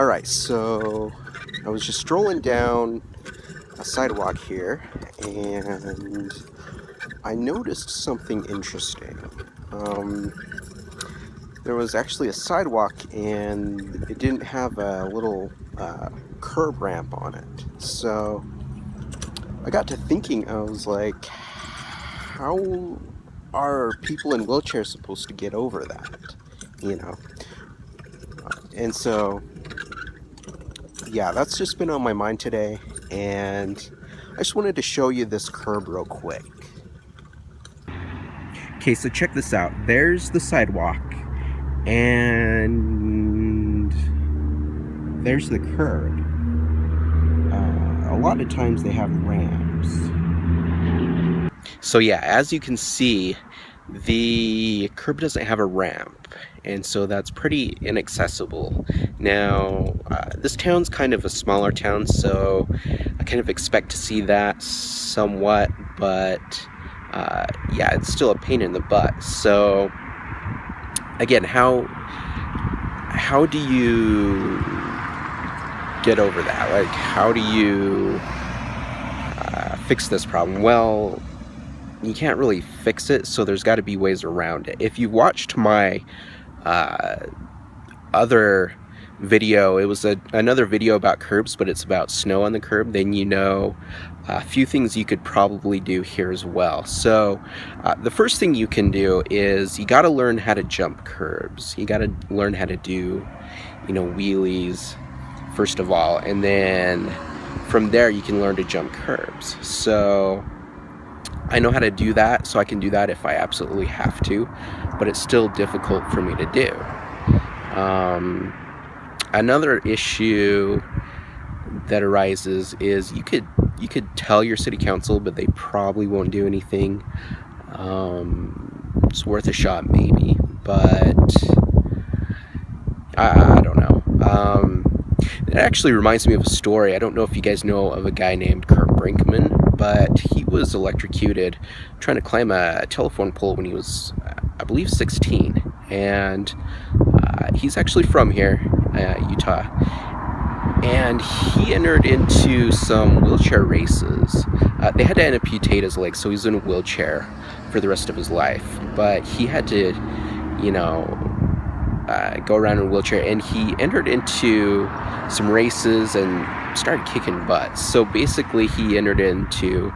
Alright, so I was just strolling down a sidewalk here and I noticed something interesting. Um, there was actually a sidewalk and it didn't have a little curb ramp on it. So I got to thinking, I was like, how are people in wheelchairs supposed to get over that? You know? And so yeah, that's just been on my mind today, and I just wanted to show you this curb real quick. Okay, so check this out. There's the sidewalk, and there's the curb. A lot of times they have ramps. So yeah, as you can see, the curb doesn't have a ramp, and so that's pretty inaccessible. Now, this town's kind of a smaller town, so I kind of expect to see that somewhat, but yeah, it's still a pain in the butt. So again, how do you get over that? Like, how do you fix this problem? Well, you can't really fix it, so there's got to be ways around it. If you watched my other video, it was another video about curbs, but it's about snow on the curb, then you know a few things you could probably do here as well. So the first thing you can do is you got to learn how to jump curbs. You got to learn how to do, wheelies first of all, and then from there you can learn to jump curbs. So I know how to do that, so I can do that if I absolutely have to, but it's still difficult for me to do. Another issue that arises is you could tell your city council, but they probably won't do anything. It's worth a shot maybe, but I don't know. It actually reminds me of a story. I don't know if you guys know of a guy named Kurt Brinkman, but he was electrocuted trying to climb a telephone pole when he was, I believe, 16. And he's actually from here, Utah. And he entered into some wheelchair races. They had to amputate his legs, so he's in a wheelchair for the rest of his life. But he had to, go around in a wheelchair, and he entered into some races and started kicking butt. So basically he entered into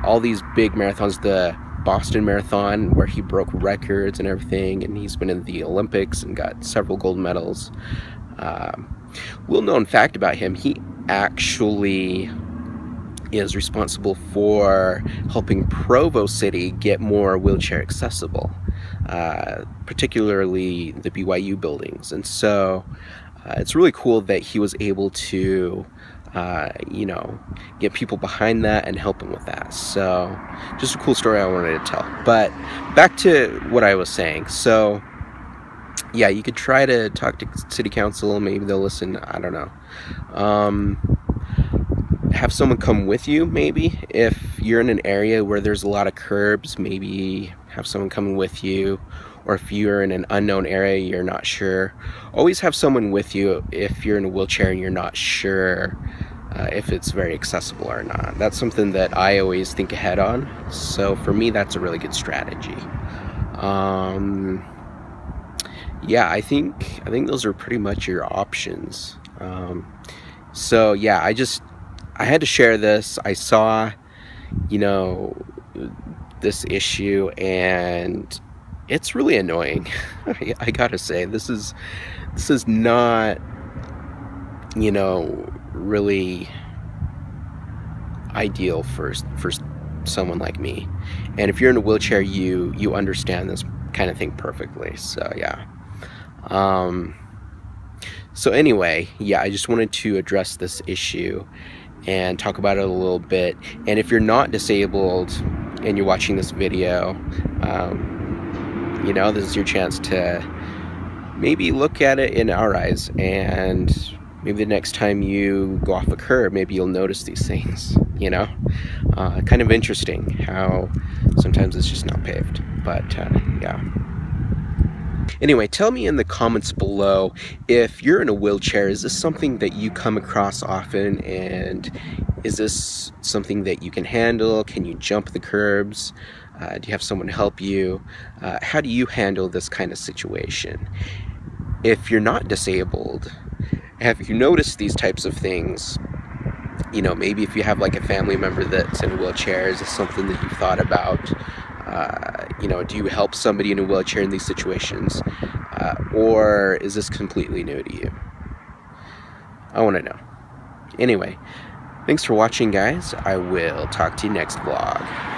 all these big marathons, the Boston Marathon, where he broke records and everything, and he's been in the Olympics and got several gold medals. Little known fact about him, he actually is responsible for helping Provo City get more wheelchair accessible, particularly the BYU buildings. And so it's really cool that he was able to get people behind that and help him with that. So just a cool story I wanted to tell. But back to what I was saying. So yeah, you could try to talk to city council, maybe they'll listen, I don't know. Have someone come with you, maybe. If you're in an area where there's a lot of curbs, maybe have someone coming with you. Or if you're in an unknown area, you're not sure, always have someone with you if you're in a wheelchair and you're not sure if it's very accessible or not. That's something that I always think ahead on. So for me, that's a really good strategy. Yeah, I think those are pretty much your options. So yeah, I had to share this. I saw, this issue, and it's really annoying. I gotta say, this is not, really ideal for someone like me. And if you're in a wheelchair, you understand this kind of thing perfectly. So yeah. So anyway, yeah, I just wanted to address this issue and talk about it a little bit. And if you're not disabled and you're watching this video, this is your chance to maybe look at it in our eyes, and maybe the next time you go off a curb, maybe you'll notice these things, kind of interesting how sometimes it's just not paved, but yeah. Anyway, tell me in the comments below, if you're in a wheelchair, is this something that you come across often, and is this something that you can handle? Can you jump the curbs? Do you have someone help you? How do you handle this kind of situation? If you're not disabled, have you noticed these types of things? You know, maybe if you have like a family member that's in a wheelchair, is this something that you've thought about? You know, do you help somebody in a wheelchair in these situations? Or is this completely new to you? I want to know. Anyway, thanks for watching, guys. I will talk to you next vlog.